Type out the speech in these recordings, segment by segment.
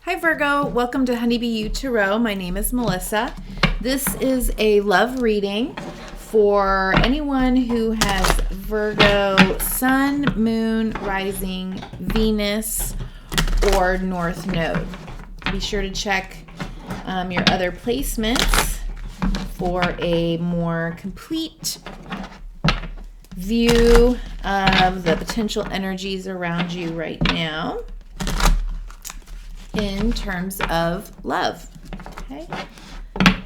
Hi Virgo, welcome to Honeybee U Tarot. My name is Melissa. This is a love reading for anyone who has Virgo Sun, Moon, Rising, Venus, or North Node. Be sure to check your other placements for a more complete view of the potential energies around you right now in terms of love. Okay,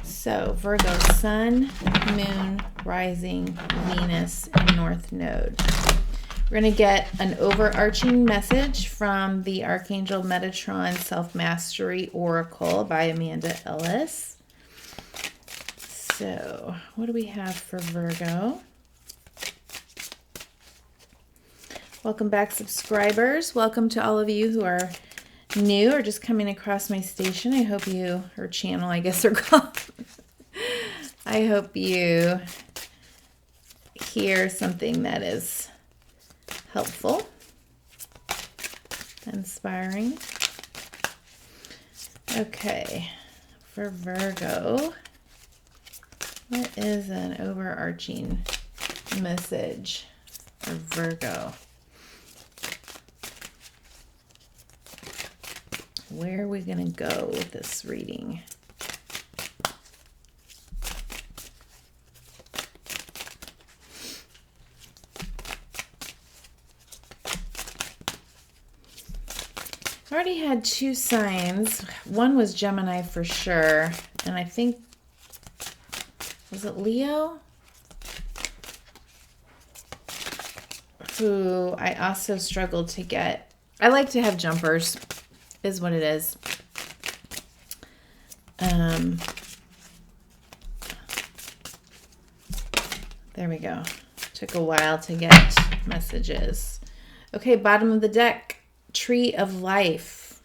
so Virgo Sun, Moon, Rising, Venus, and North Node. We're going to get an overarching message from the Archangel Metatron Self-Mastery Oracle by Amanda Ellis. So what do we have for Virgo? Welcome back, subscribers. Welcome to all of you who are new or just coming across my station. I hope you, or channel, I guess they're called. I hope you hear something that is helpful, inspiring. Okay, for Virgo, what is an overarching message for Virgo? Where are we going to go with this reading? I already had two signs. One was Gemini for sure. And I think, was it Leo? Who I also struggled to get. I like to have jumpers. Is what it is. There we go. Took a while to get messages. Okay, bottom of the deck, Tree of Life.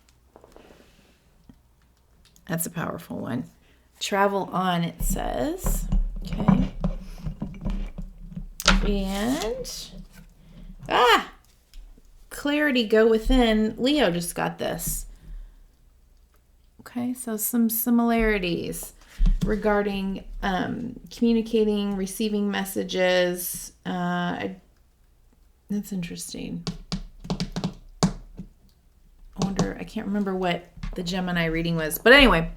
That's a powerful one. Travel on, it says. Okay. And clarity, go within. Leo just got this. Okay, so some similarities regarding communicating, receiving messages. That's interesting. I wonder, I can't remember what the Gemini reading was. But anyway,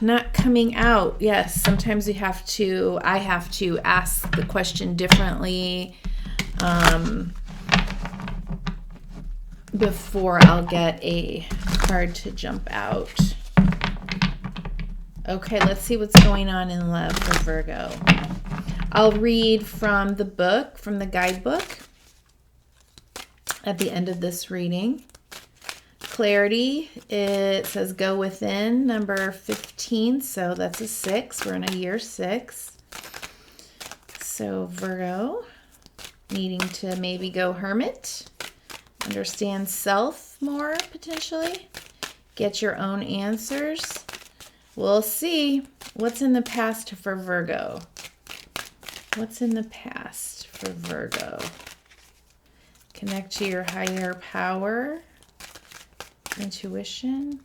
not coming out. Yes, sometimes I have to ask the question differently before I'll get a card to jump out. Okay, let's see what's going on in love for Virgo. I'll read from the book, from the guidebook at the end of this reading. Clarity, it says go within, number 15, so that's a 6. We're in a year 6. So Virgo, needing to maybe go hermit, understand self more potentially, get your own answers. We'll see what's in the past for Virgo. What's in the past for Virgo? Connect to your higher power, intuition.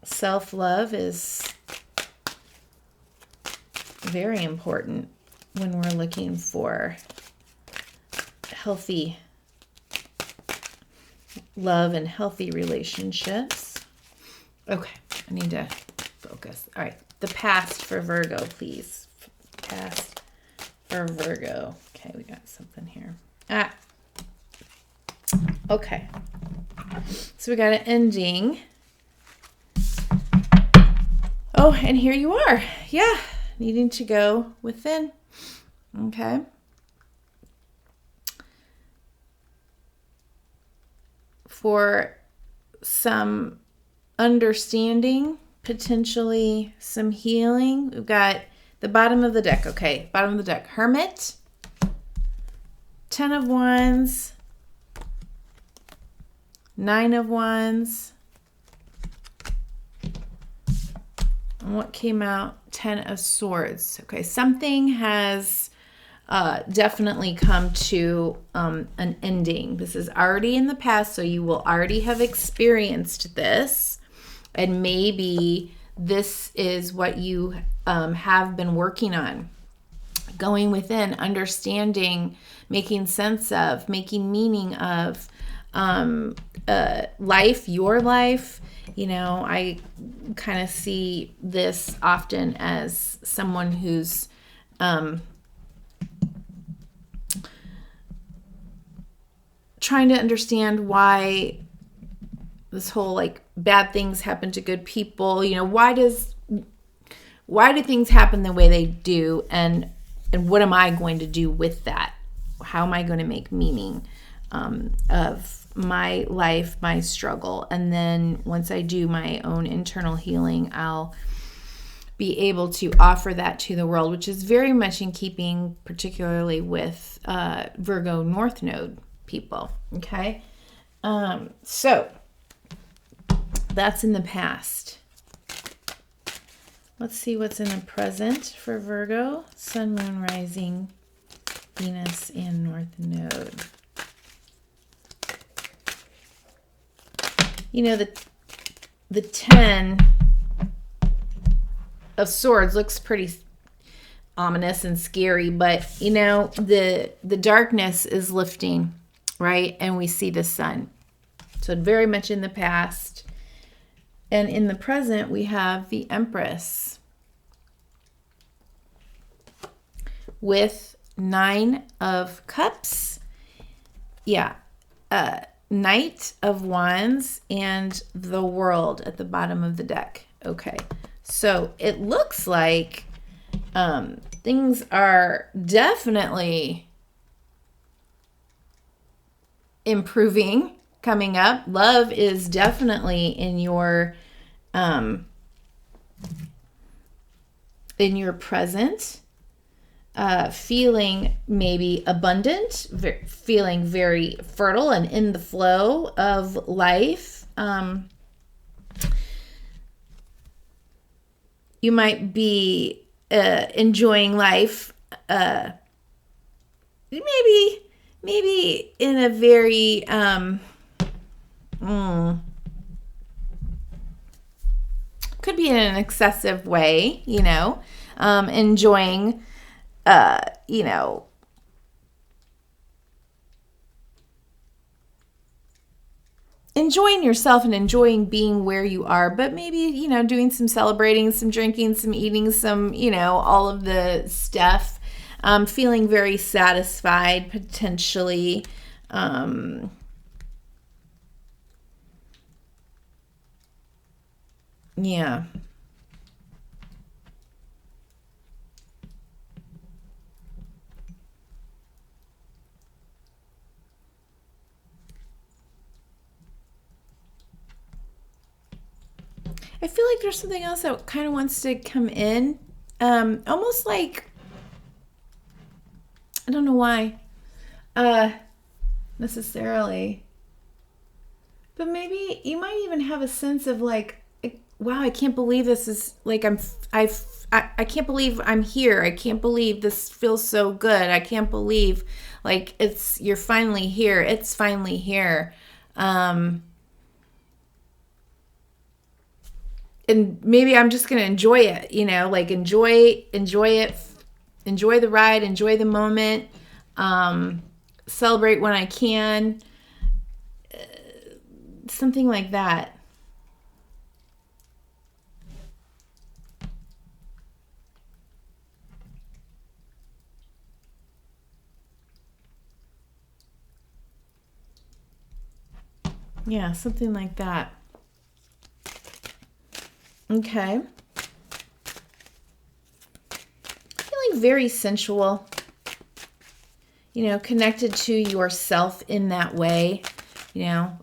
Self-love is very important when we're looking for healthy love and healthy relationships. Okay, I need to focus. All right, the past for Virgo, please. Past for Virgo. Okay, we got something here. Okay. So we got an ending. Oh, and here you are. Yeah, needing to go within. Okay. For some understanding, potentially some healing. We've got the bottom of the deck. Okay, bottom of the deck. Hermit, 10 of Wands, 9 of Wands. And what came out? 10 of Swords. Okay, something has definitely come to an ending. This is already in the past, so you will already have experienced this. And maybe this is what you have been working on. Going within, understanding, making sense of, making meaning of life, your life. You know, I kind of see this often as someone who's trying to understand why this whole like bad things happen to good people. You know, why do things happen the way they do, and what am I going to do with that? How am I going to make meaning of my life, my struggle? And then once I do my own internal healing, I'll be able to offer that to the world, which is very much in keeping particularly with Virgo North Node people. Okay. So that's in the past. Let's see what's in the present for Virgo. Sun, Moon, Rising, Venus, and North Node. You know, the 10 of Swords looks pretty ominous and scary, but you know, the darkness is lifting, right? And we see the sun. So very much in the past. And in the present, we have the Empress with 9 of Cups. Yeah. Knight of Wands and the World at the bottom of the deck. Okay. So it looks like things are definitely improving coming up. Love is definitely in your present, feeling maybe abundant, feeling very fertile and in the flow of life. You might be enjoying life, maybe in a very could be in an excessive way, you know, enjoying, you know, enjoying yourself and enjoying being where you are, but maybe, you know, doing some celebrating, some drinking, some eating, some, you know, all of the stuff, feeling very satisfied potentially. Yeah. I feel like there's something else that kind of wants to come in. Almost like, I don't know why, necessarily, but maybe you might even have a sense of like, wow, I can't believe this is like, I can't believe I'm here. I can't believe this feels so good. I can't believe like you're finally here. It's finally here. And maybe I'm just going to enjoy it, you know, like enjoy it, enjoy the ride, enjoy the moment, celebrate when I can, something like that. Yeah, something like that. Okay. Feeling very sensual, you know, connected to yourself in that way, you know,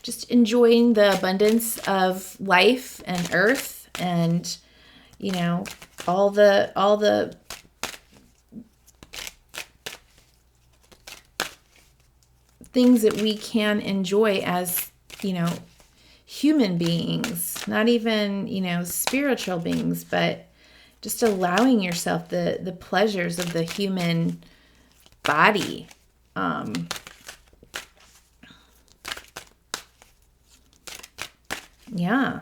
just enjoying the abundance of life and earth and, you know, all the things that we can enjoy as, you know, human beings, not even, you know, spiritual beings, but, just allowing yourself the pleasures of the human body. Yeah.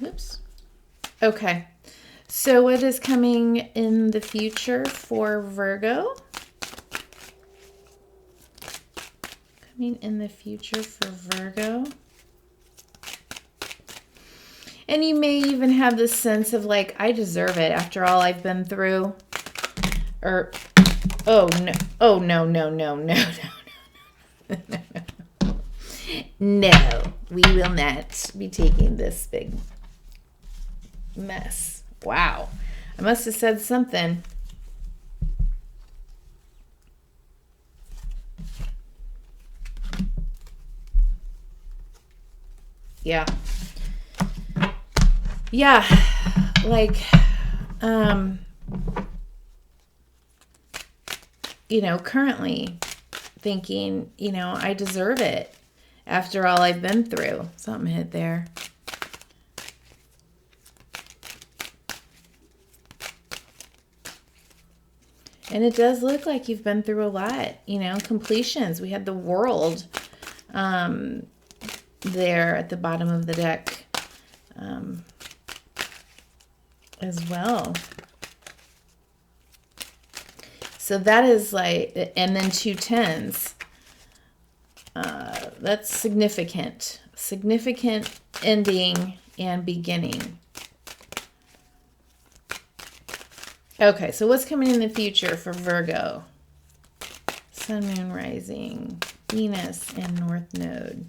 Oops. Okay. So what is coming in the future for Virgo? Coming in the future for Virgo. And you may even have this sense of like, I deserve it after all I've been through. Or, oh no, oh no, no, no, no, no, no, no. No, we will not be taking this big mess. Wow. I must have said something. Yeah. Yeah. Like, currently thinking, I deserve it after all I've been through. Something hit there. And it does look like you've been through a lot, completions. We had the World there at the bottom of the deck as well. So that is like, and then 2 10s. That's significant. Significant ending and beginning. Okay, so what's coming in the future for Virgo? Sun, Moon, Rising, Venus, and North Node.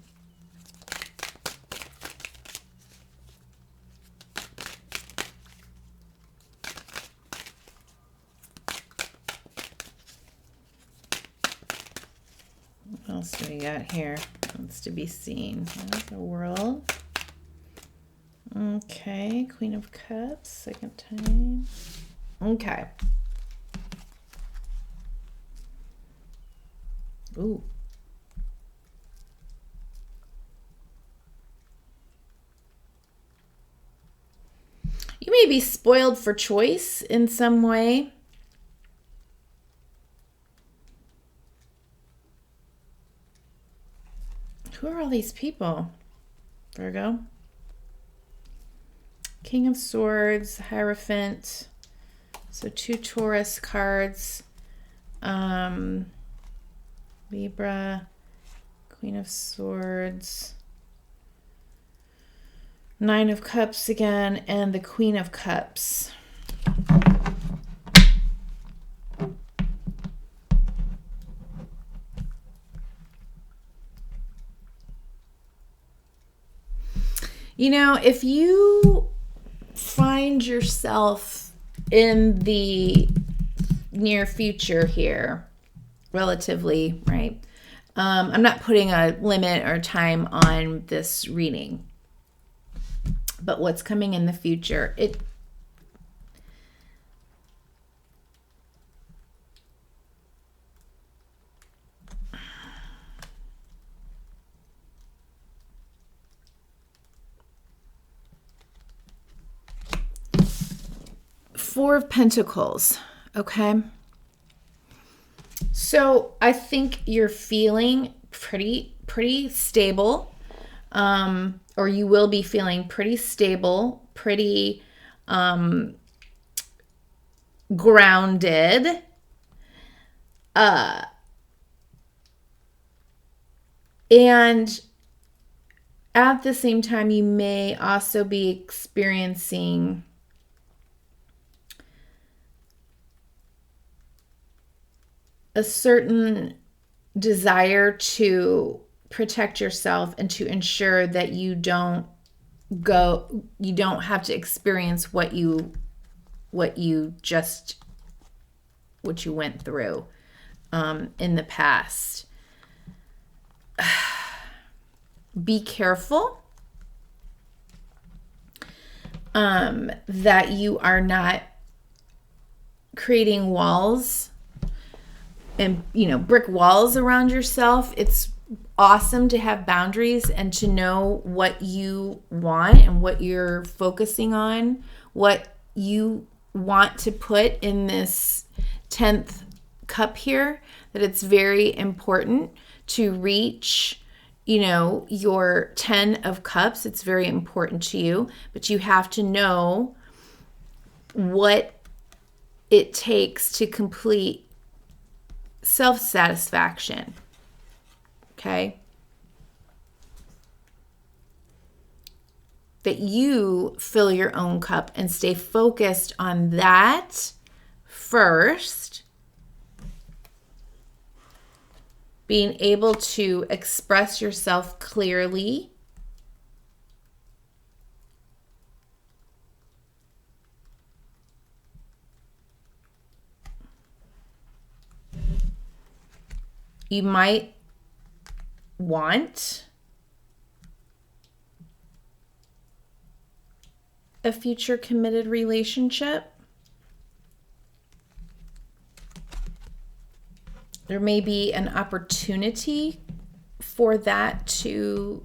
What else do we got here? Wants to be seen. There's the World. Okay, Queen of Cups, second time. Okay. Ooh. You may be spoiled for choice in some way. Who are all these people, Virgo? King of Swords, Hierophant. So 2 Taurus cards. Libra, Queen of Swords, 9 of Cups again, and the Queen of Cups. If you find yourself in the near future here, relatively, right? I'm not putting a limit or time on this reading, but what's coming in the future, Four of Pentacles, okay? So I think you're feeling pretty stable, or you will be feeling pretty stable, pretty grounded. And at the same time, you may also be experiencing a certain desire to protect yourself and to ensure that you don't have to experience what you went through in the past. Be careful that you are not creating walls brick walls around yourself. It's awesome to have boundaries and to know what you want and what you're focusing on, what you want to put in this 10th cup here, that it's very important to reach, your 10 of cups. It's very important to you, but you have to know what it takes to complete self-satisfaction. Okay? That you fill your own cup and stay focused on that first. Being able to express yourself clearly. You might want a future committed relationship. There may be an opportunity for that to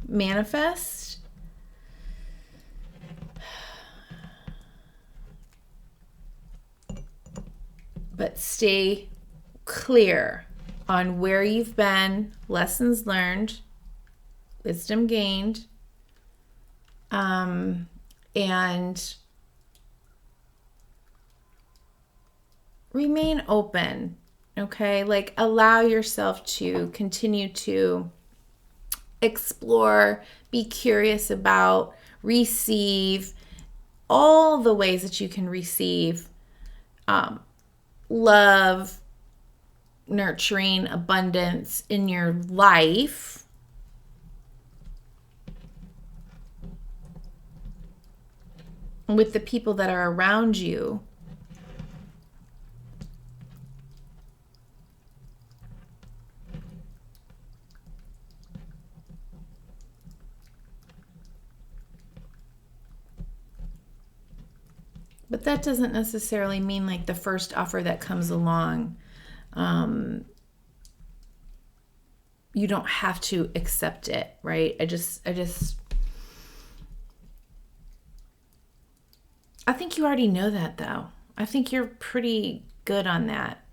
manifest. But stay clear on where you've been, lessons learned, wisdom gained, and remain open, okay? Like, allow yourself to continue to explore, be curious about, receive all the ways that you can receive love, nurturing, abundance in your life. With the people that are around you. But that doesn't necessarily mean like the first offer that comes along, you don't have to accept it, right? I think you already know that, though. I think you're pretty good on that.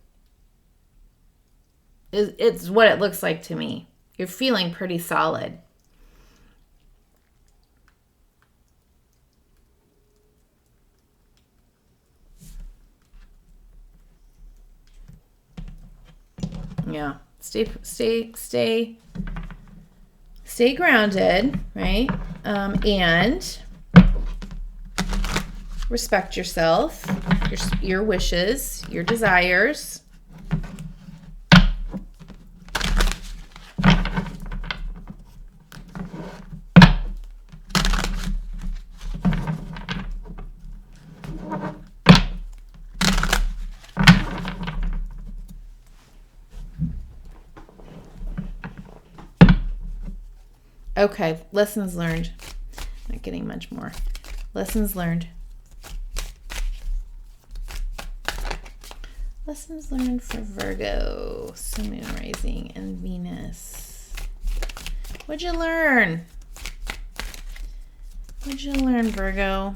It's what it looks like to me. You're feeling pretty solid. Yeah. Stay grounded, right? And respect yourself, your wishes, your desires. Okay, lessons learned. Not getting much more. Lessons learned. Lessons learned for Virgo, Sun, Moon, Rising, and Venus. What'd you learn? What'd you learn, Virgo?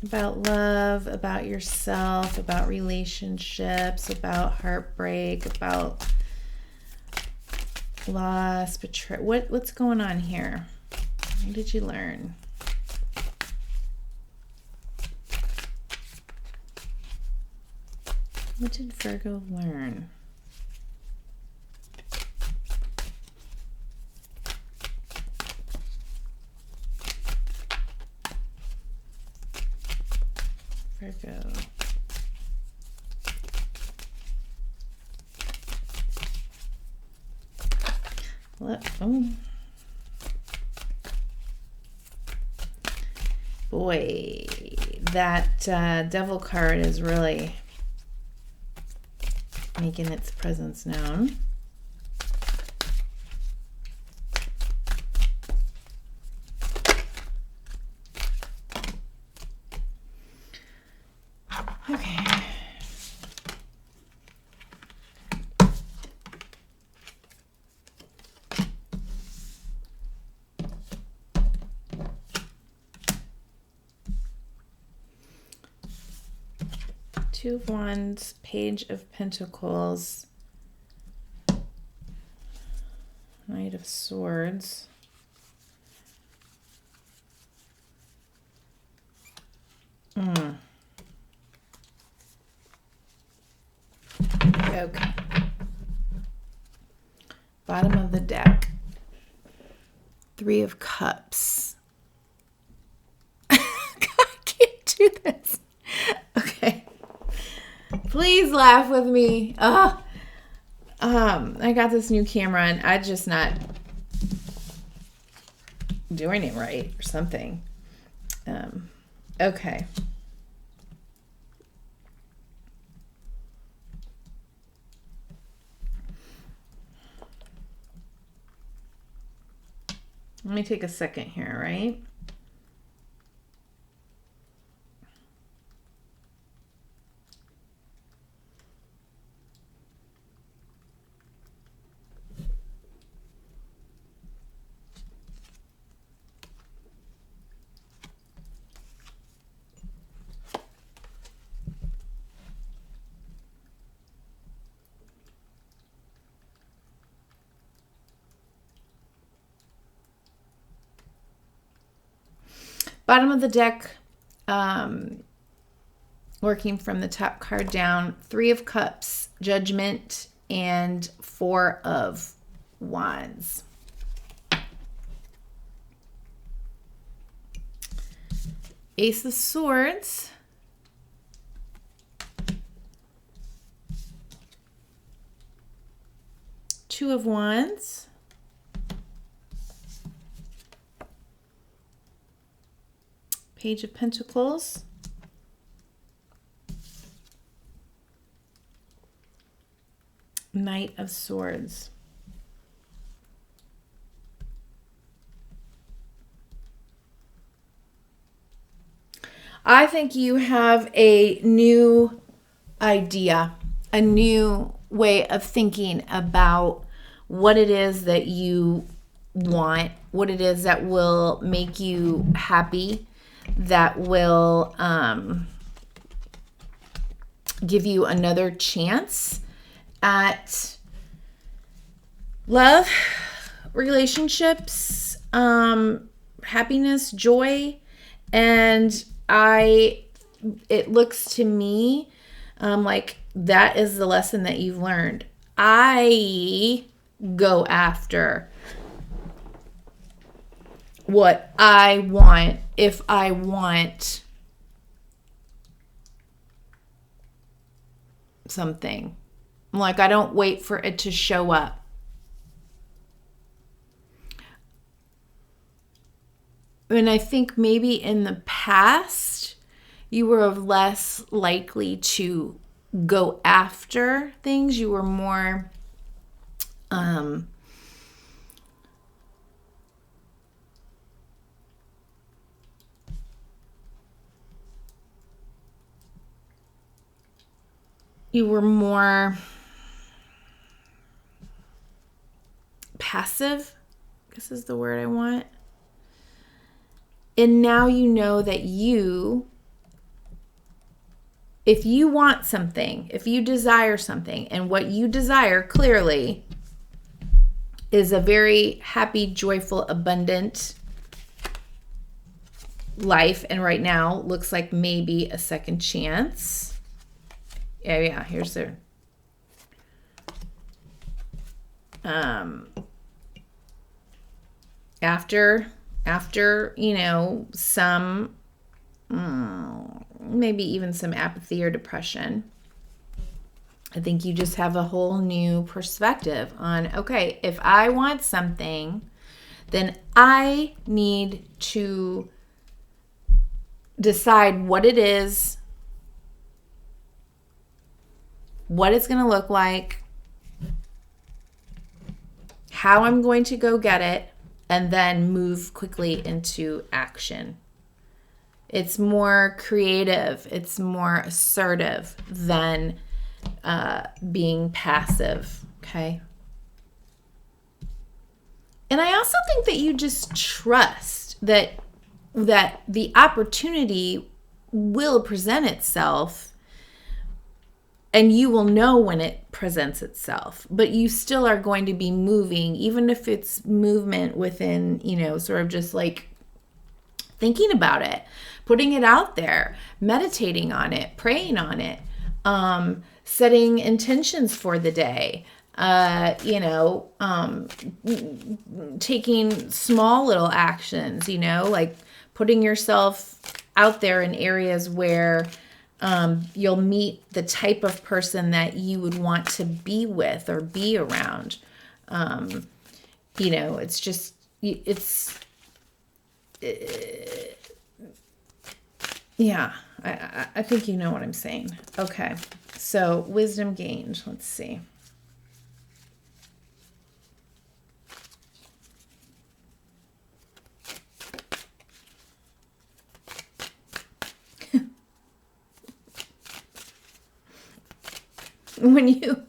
About love, about yourself, about relationships, about heartbreak, about loss, betrayal. What's going on here? What did you learn? What did Virgo learn? Virgo. Oh. Boy, that devil card is really making its presence known. Okay. Two of Wands, Page of Pentacles, Knight of Swords. Okay. Bottom of the deck. Three of Cups. God, I can't do this. Okay. Please laugh with me. I got this new camera and I'm just not doing it right or something. Okay. Let me take a second here, right? Bottom of the deck, working from the top card down, Three of Cups, Judgment, and Four of Wands. Ace of Swords. Two of Wands. Page of Pentacles. Knight of Swords. I think you have a new idea, a new way of thinking about what it is that you want, what it is that will make you happy, that will give you another chance at love, relationships, happiness, joy. And it looks to me like that is the lesson that you've learned. I go after what I want if I want something. Like, I don't wait for it to show up. And I think maybe in the past, you were less likely to go after things. You were more passive, I guess is the word I want. And now you know that if you want something, if you desire something, and what you desire clearly is a very happy, joyful, abundant life, and right now looks like maybe a second chance. Yeah, here's the after some maybe even some apathy or depression, I think you just have a whole new perspective on, okay, if I want something, then I need to decide what it is, what it's going to look like, how I'm going to go get it, and then move quickly into action. It's more creative. It's more assertive than being passive, okay? And I also think that you just trust that the opportunity will present itself and you will know when it presents itself, but you still are going to be moving, even if it's movement within, sort of just like thinking about it, putting it out there, meditating on it, praying on it, setting intentions for the day, taking small little actions, like putting yourself out there in areas where you'll meet the type of person that you would want to be with or be around. It's just, yeah, I think you know what I'm saying. Okay, so wisdom gained. Let's see. When you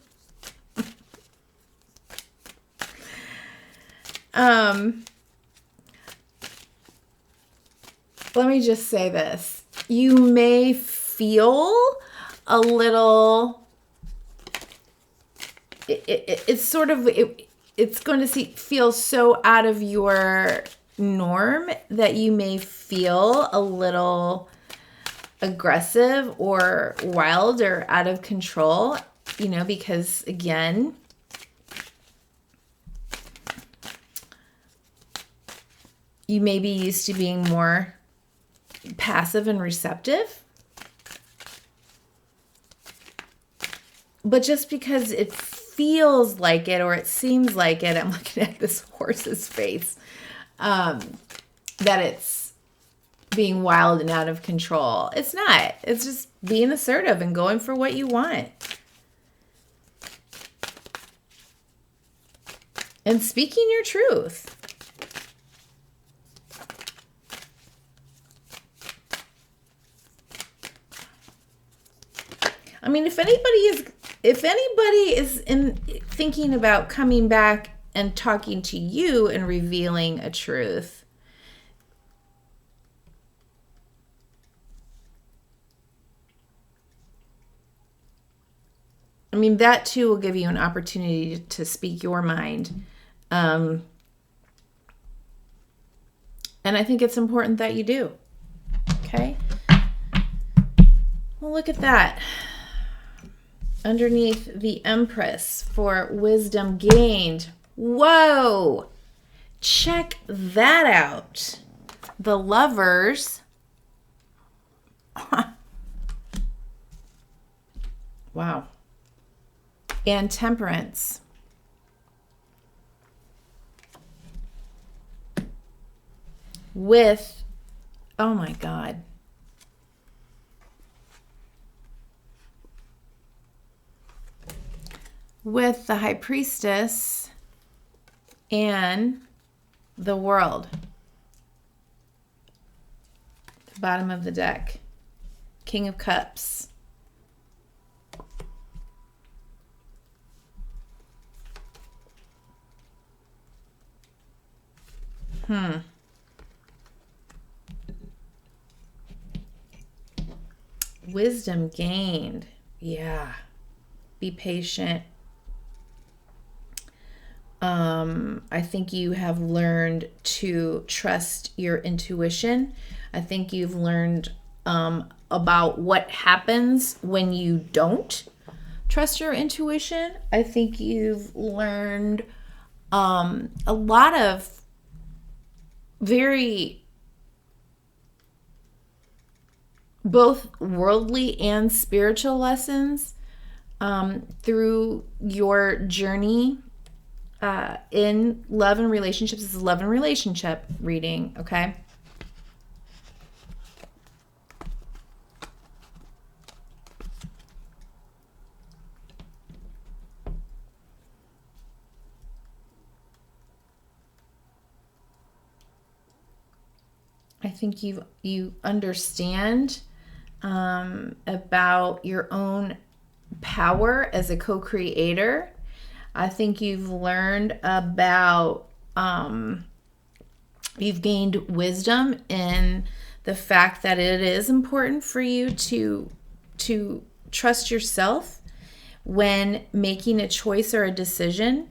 let me just say this. You may feel a little, it's sort of, it's going to feel so out of your norm that you may feel a little aggressive or wild or out of control, because again, you may be used to being more passive and receptive. But just because it feels like it or it seems like it, I'm looking at this horse's face, that it's being wild and out of control. It's not. It's just being assertive and going for what you want. And speaking your truth. I mean, if anybody is thinking about coming back and talking to you and revealing a truth, I mean, that too will give you an opportunity to speak your mind. And I think it's important that you do. Okay? Well, look at that. Underneath the Empress for wisdom gained. Whoa! Check that out. The Lovers. Wow. And Temperance. With, oh my God. With the High Priestess and the World. The bottom of the deck. King of Cups. Wisdom gained. Yeah. Be patient. I think you have learned to trust your intuition. I think you've learned about what happens when you don't trust your intuition. I think you've learned a lot of very both worldly and spiritual lessons through your journey in love and relationships. This is love and relationship reading, okay? I think you understand about your own power as a co-creator. I think you've learned about, you've gained wisdom in the fact that it is important for you to trust yourself when making a choice or a decision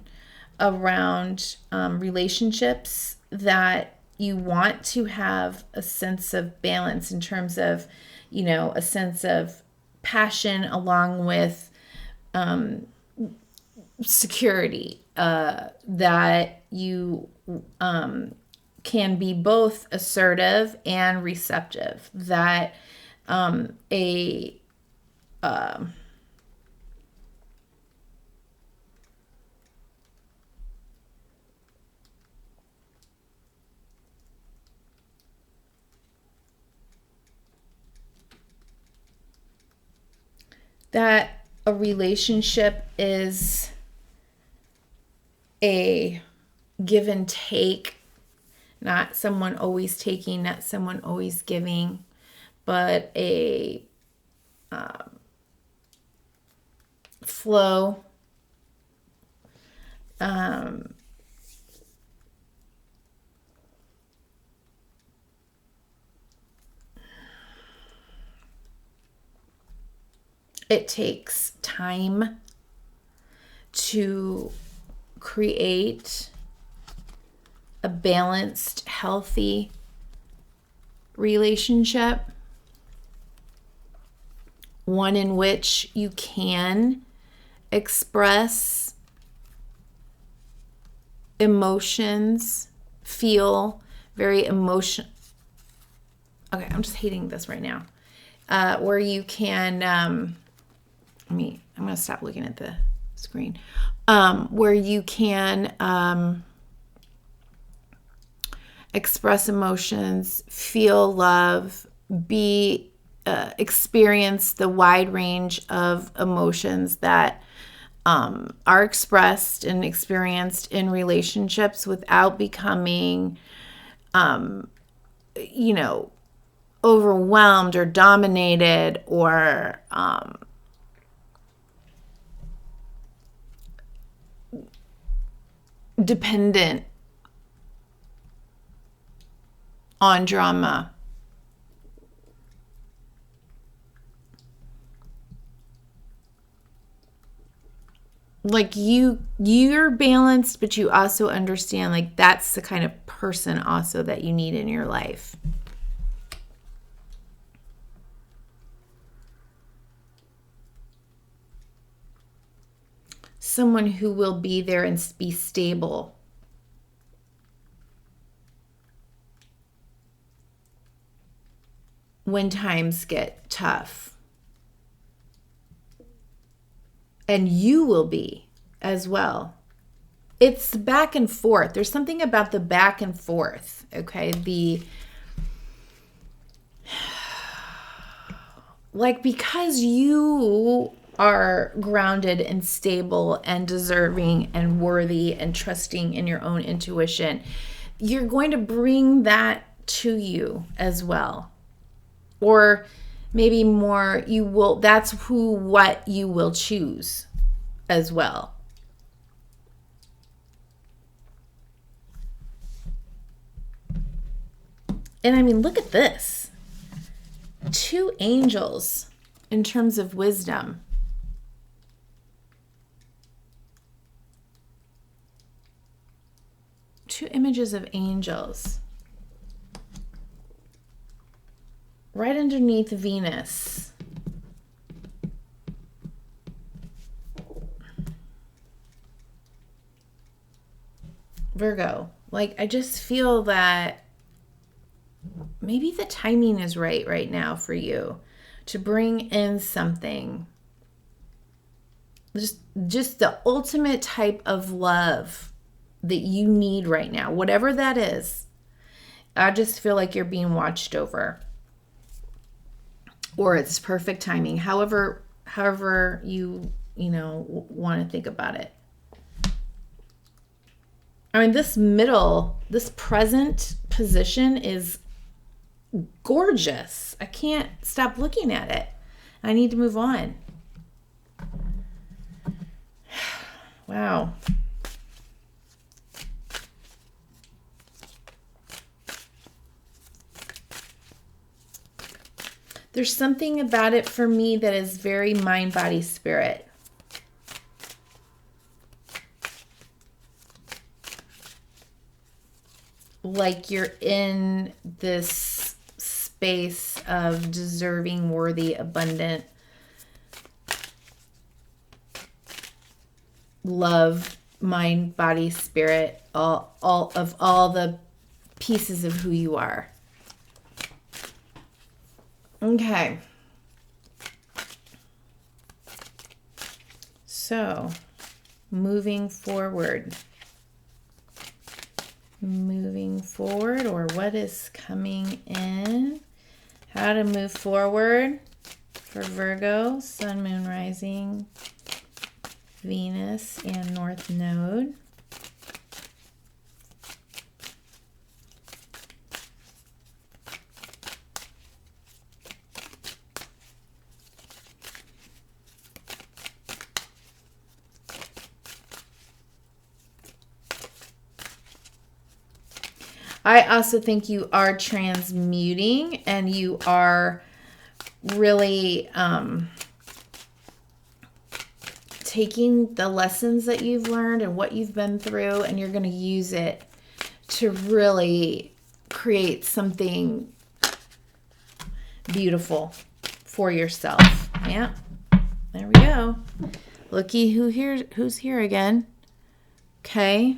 around relationships, that you want to have a sense of balance in terms of, a sense of passion along with security, that you can be both assertive and receptive, that that a relationship is a give and take, not someone always taking, not someone always giving, but a flow. It takes time to create a balanced, healthy relationship, one in which you can express emotions, feel very emotional. Okay, I'm just hating this right now. Where you can, I'm going to stop looking at the screen. Where you can express emotions, feel love, experience the wide range of emotions that are expressed and experienced in relationships without becoming, overwhelmed or dominated or dependent on drama. Like you're balanced, but you also understand like that's the kind of person also that you need in your life. Someone who will be there and be stable. When times get tough. And you will be as well. It's back and forth. There's something about the back and forth, okay? Because you are grounded and stable and deserving and worthy and trusting in your own intuition, you're going to bring that to you as well. Or maybe more, that's what you will choose as well. And look at this. 2 angels in terms of wisdom. Two images of angels. Right underneath Venus. Virgo. I just feel that maybe the timing is right now for you to bring in something. Just the ultimate type of love that you need right now, whatever that is. I just feel like you're being watched over. Or it's perfect timing. However you want to think about it. This present position is gorgeous. I can't stop looking at it. I need to move on. Wow. There's something about it for me that is very mind, body, spirit. like you're in this space of deserving, worthy, abundant love, mind, body, spirit, all the pieces of who you are. Okay. So, moving forward, or what is coming in, how to move forward for Virgo, Sun, Moon, Rising, Venus, and North Node. I also think you are transmuting, and you are really taking the lessons that you've learned and what you've been through, and you're going to use it to really create something beautiful for yourself. Yeah, there we go. Looky who's here again. Okay.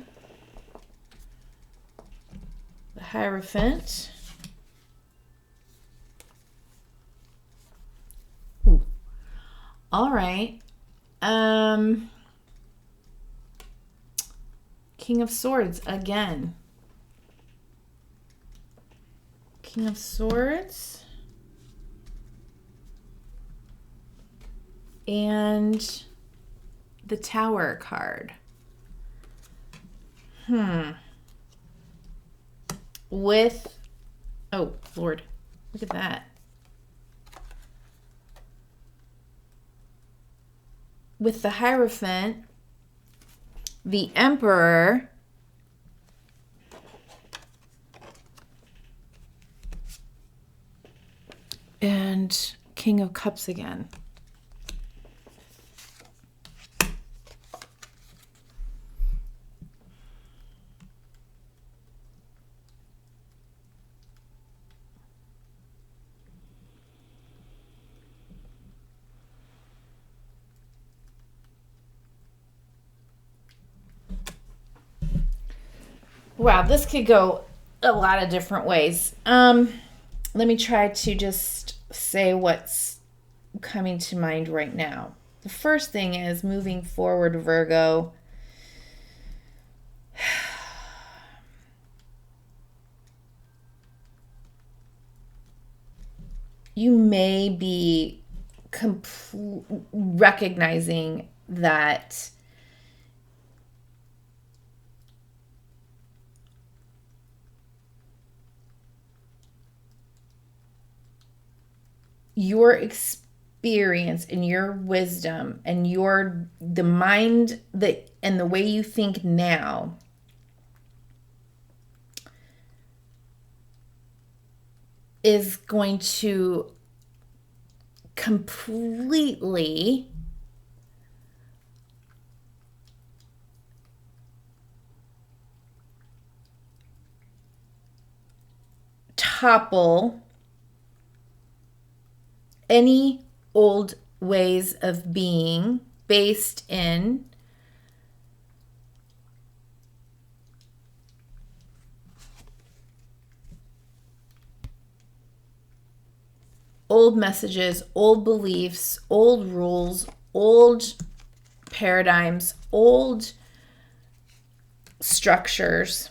The Hierophant. Ooh. All right. King of Swords again. King of Swords. And the Tower card. With, oh, Lord, look at that. With the Hierophant, the Emperor, and King of Cups again. Wow, this could go a lot of different ways. Let me try to just say what's coming to mind right now. The first thing is moving forward, Virgo. You may be recognizing that your experience and your wisdom and the mind and the way you think now is going to completely topple any old ways of being based in old messages, old beliefs, old rules, old paradigms, old structures.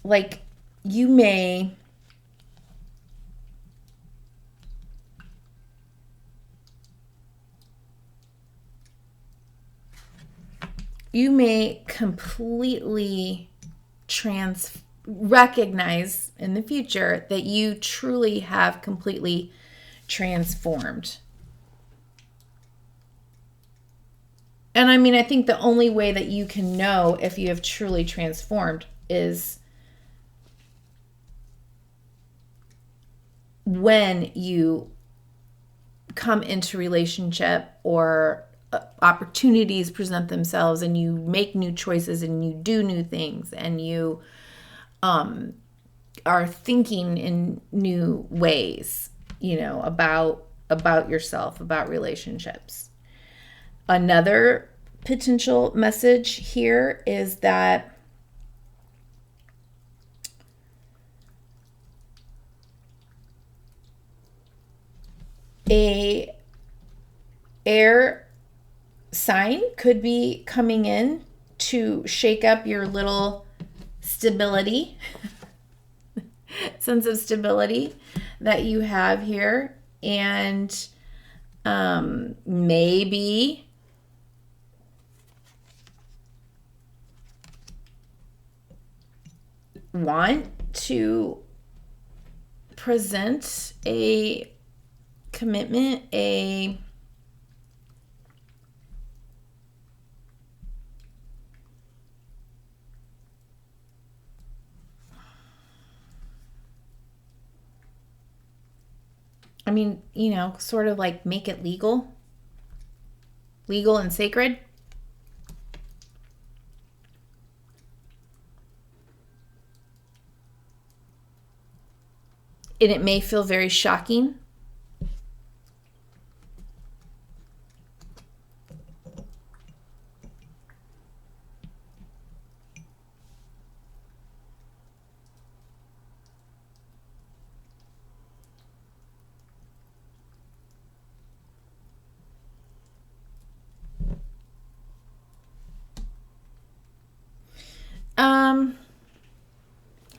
Like you may completely recognize in the future that you truly have completely transformed. And I mean, I think the only way that you can know if you have truly transformed is when you come into relationship or opportunities present themselves and you make new choices and you do new things and you are thinking in new ways, about yourself, about relationships. Another potential message here is that a air sign could be coming in to shake up your little stability, sense of stability that you have here, and maybe want to present a commitment, sort of like make it legal and sacred. And it may feel very shocking.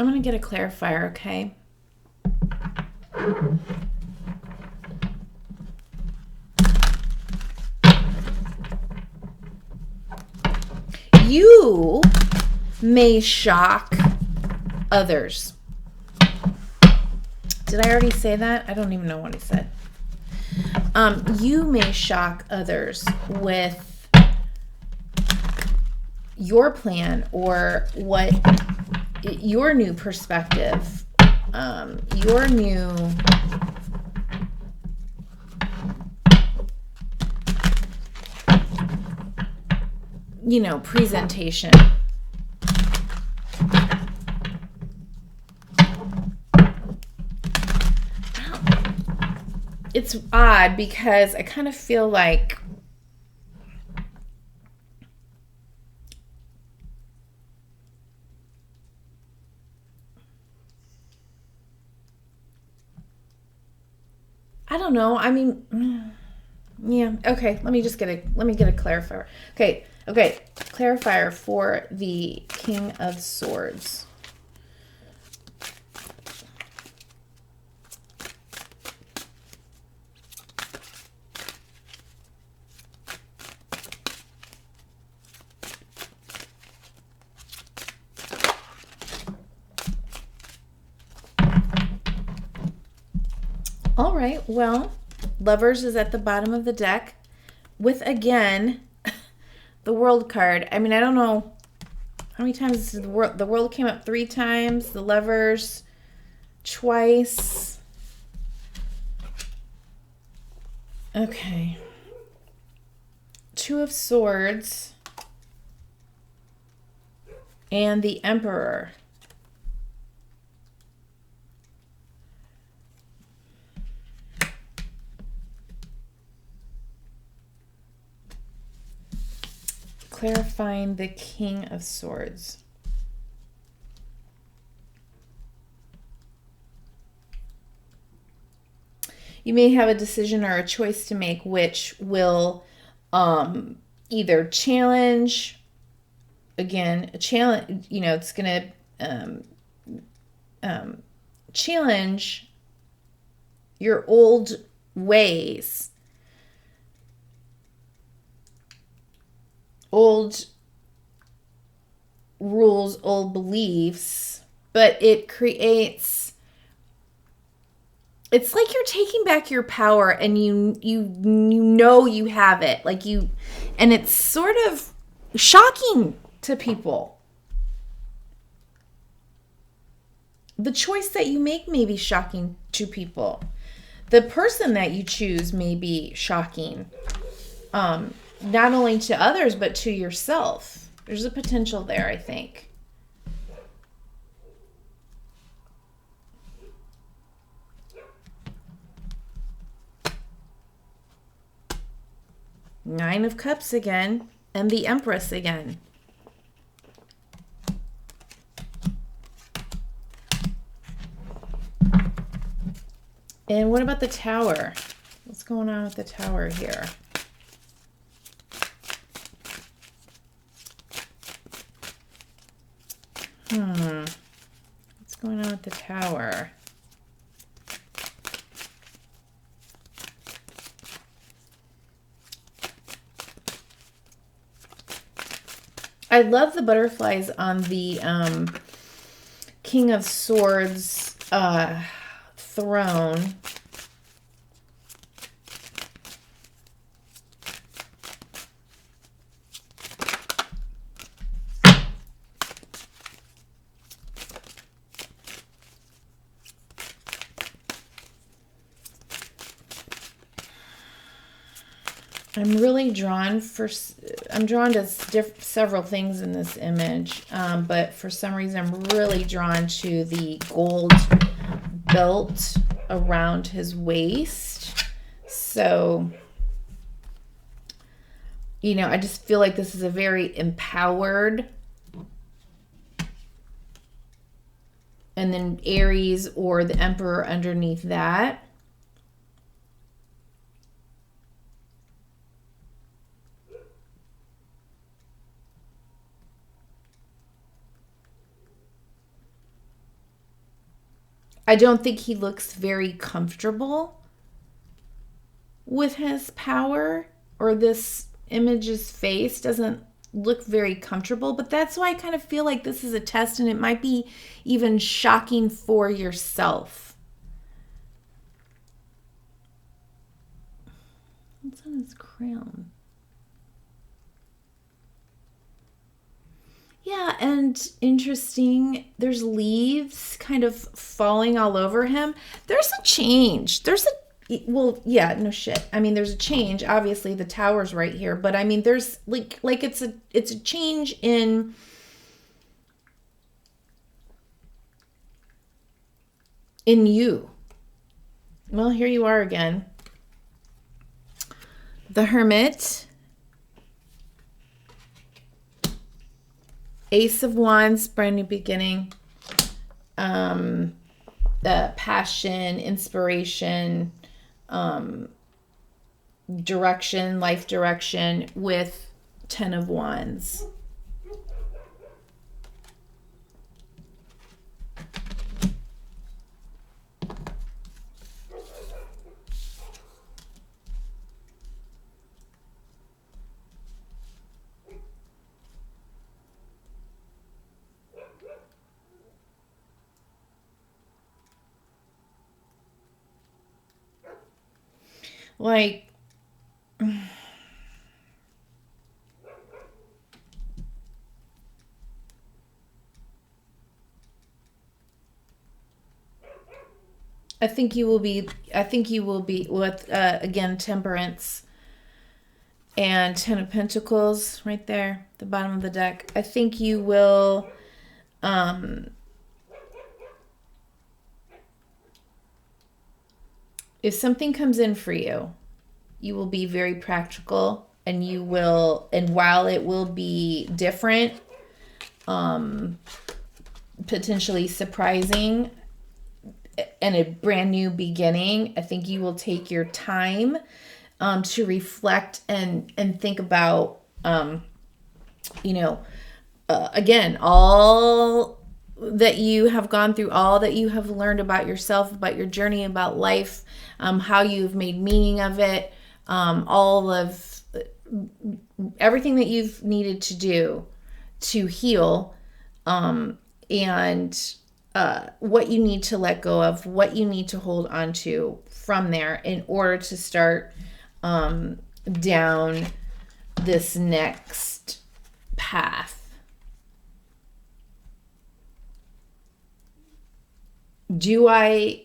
I'm going to get a clarifier, okay? You may shock others. Did I already say that? I don't even know what I said. You may shock others with your plan or what your new perspective, your new presentation. It's odd because I kind of feel like I don't know. I mean, yeah. Okay. Let me get a clarifier. Okay. Clarifier for the King of Swords. All right, well, Lovers is at the bottom of the deck with, again, the World card. I mean, I don't know how many times the world came up 3 times, the Lovers twice. Okay. 2 of Swords and the Emperor. Clarifying the King of Swords. You may have a decision or a choice to make which will either challenge, again, a challenge, it's going to challenge your old ways, old rules, old beliefs, but it creates, it's like you're taking back your power and you have it, and it's sort of shocking to people. The choice that you make may be shocking to people. The person that you choose may be shocking. Not only to others, but to yourself. There's a potential there, I think. Nine of Cups again, and the Empress again. And what about the Tower? What's going on with the Tower here? What's going on with the Tower? I love the butterflies on the King of Swords throne. I'm drawn to several things in this image, but for some reason I'm really drawn to the gold belt around his waist. So, you know, I just feel like this is a very empowered. And then Aries or the Emperor underneath that. I don't think he looks very comfortable with his power, or this image's face doesn't look very comfortable, but that's why I kind of feel like this is a test, and it might be even shocking for yourself. What's on his crown? Yeah, and interesting, there's leaves kind of falling all over him. There's a change. Well, yeah, no shit. I mean, there's a change. Obviously, the Tower's right here, but I mean, there's like it's a change in you. Well, here you are again. The Hermit. Ace of Wands, brand new beginning. Passion, inspiration, direction, life direction, with 10 of Wands. Like, I think you will be with, again, Temperance and 10 of Pentacles right there, the bottom of the deck. I think you will, if something comes in for you, you will be very practical, and while it will be different, potentially surprising, and a brand new beginning, I think you will take your time to reflect and think about, again, all that you have gone through, all that you have learned about yourself, about your journey, about life, how you've made meaning of it, all of everything that you've needed to do to heal, and what you need to let go of, what you need to hold on to from there in order to start down this next path. Do I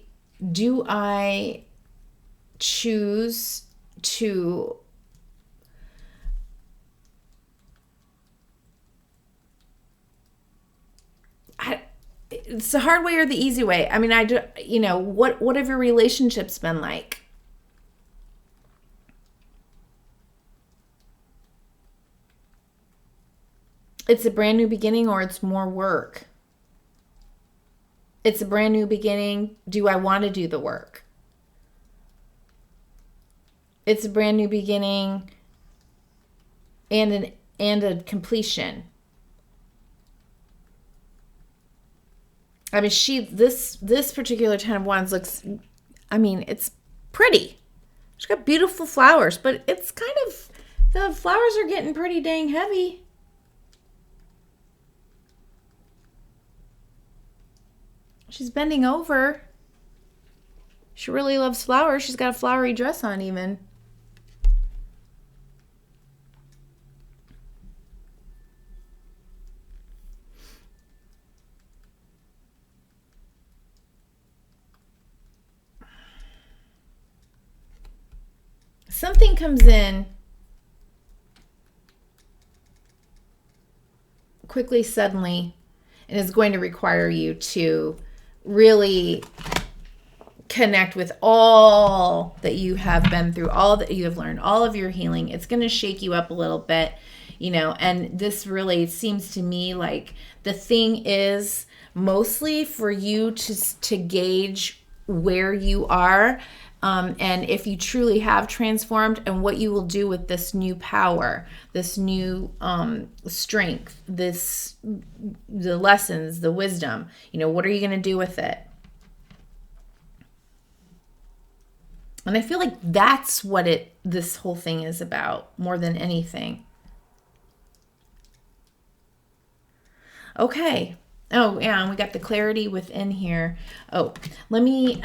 choose to it's the hard way or the easy way? I mean, what have your relationships been like? It's a brand new beginning, or it's more work. It's a brand new beginning. Do I want to do the work? It's a brand new beginning and a completion. I mean, this particular Ten of Wands looks, I mean, it's pretty. She's got beautiful flowers, but it's kind of, the flowers are getting pretty dang heavy. She's bending over. She really loves flowers. She's got a flowery dress on even. Something comes in quickly, suddenly, and is going to require you to really connect with all that you have been through, all that you have learned, all of your healing. It's going to shake you up a little bit, you know, and this really seems to me like the thing is mostly for you to gauge where you are, and if you truly have transformed, and what you will do with this new power, this new strength, the lessons, the wisdom, you know, what are you going to do with it? And I feel like that's what this whole thing is about more than anything. Okay. Oh, yeah, and we got the clarity within here. Oh, let me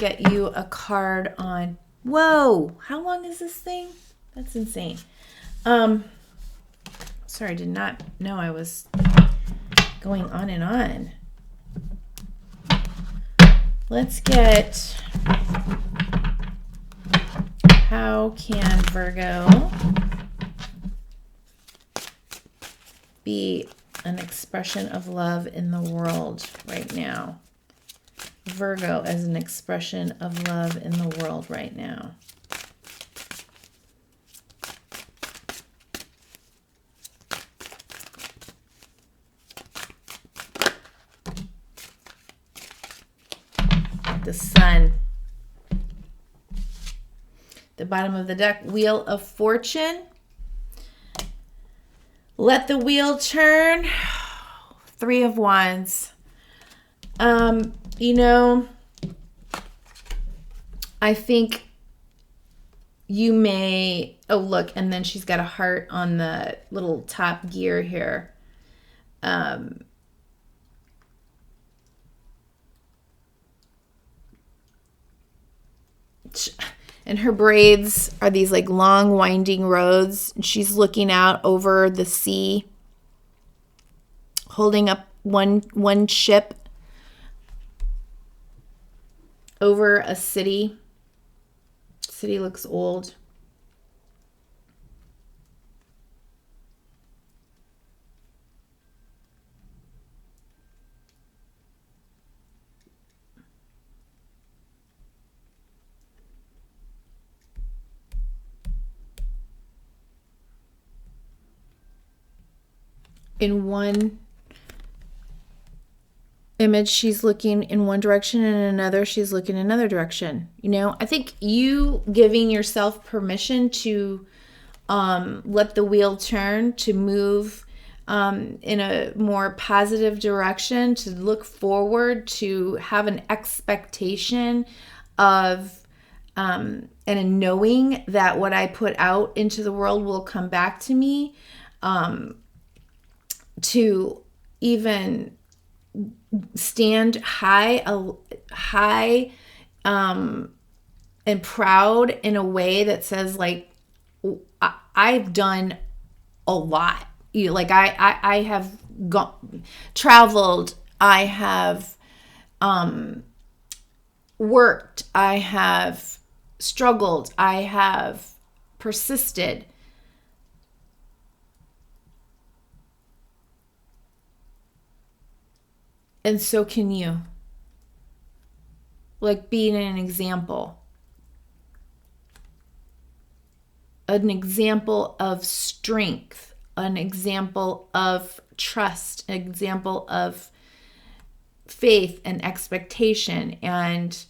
get you a card on. Whoa, how long is this thing? That's insane. Sorry, I did not know I was going on and on. Let's get, how can Virgo be an expression of love in the world right now? Virgo as an expression of love in the world right now. The Sun. The bottom of the deck, Wheel of Fortune. Let the wheel turn. Three of Wands. You know, I think you may, oh look, and then she's got a heart on the little top gear here. And her braids are these like long winding roads. She's looking out over the sea, holding up one ship over a city. City looks old. In one image, she's looking in one direction, and in another, she's looking in another direction. You know, I think you giving yourself permission to let the wheel turn, to move in a more positive direction, to look forward, to have an expectation of and a knowing that what I put out into the world will come back to me, to even stand high and proud in a way that says, like, I've done a lot. You know, like I have traveled, I have worked, I have struggled, I have persisted. And so can you. Like, being an example. An example of strength, an example of trust, an example of faith and expectation and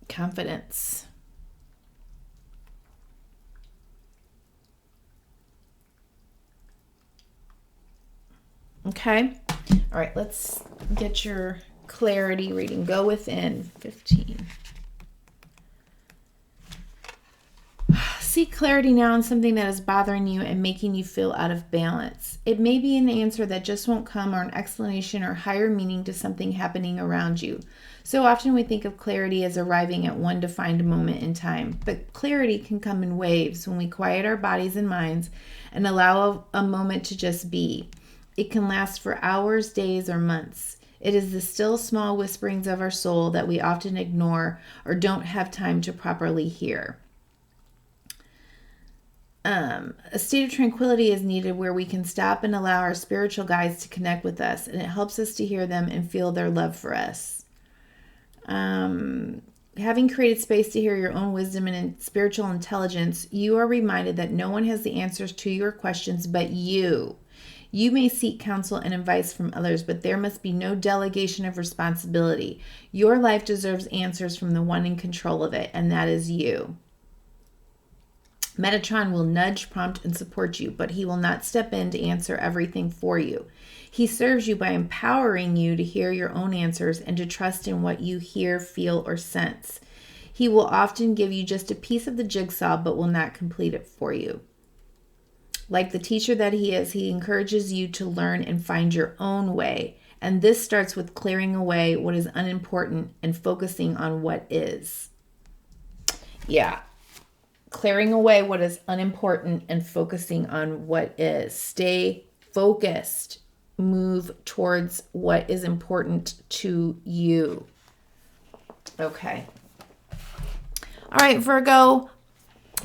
confidence. Okay. All right, let's get your clarity reading. Go within 15. Seek clarity now on something that is bothering you and making you feel out of balance. It may be an answer that just won't come, or an explanation or higher meaning to something happening around you. So often we think of clarity as arriving at one defined moment in time, but clarity can come in waves when we quiet our bodies and minds and allow a moment to just be. It can last for hours, days, or months. It is the still small whisperings of our soul that we often ignore or don't have time to properly hear. A state of tranquility is needed where we can stop and allow our spiritual guides to connect with us, and it helps us to hear them and feel their love for us. Having created space to hear your own wisdom and spiritual intelligence, you are reminded that no one has the answers to your questions but you. You may seek counsel and advice from others, but there must be no delegation of responsibility. Your life deserves answers from the one in control of it, and that is you. Metatron will nudge, prompt, and support you, but he will not step in to answer everything for you. He serves you by empowering you to hear your own answers and to trust in what you hear, feel, or sense. He will often give you just a piece of the jigsaw, but will not complete it for you. Like the teacher that he is, he encourages you to learn and find your own way. And this starts with clearing away what is unimportant and focusing on what is. Yeah. Clearing away what is unimportant and focusing on what is. Stay focused. Move towards what is important to you. Okay. All right, Virgo.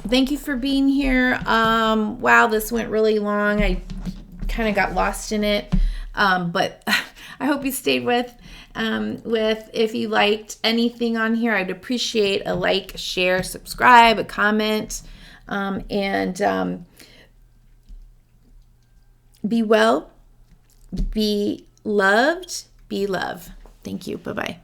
Thank you for being here. Wow, this went really long. I kind of got lost in it. But I hope you stayed with. If you liked anything on here, I'd appreciate a like, share, subscribe, a comment, and be well, be loved, be love. Thank you. Bye-bye.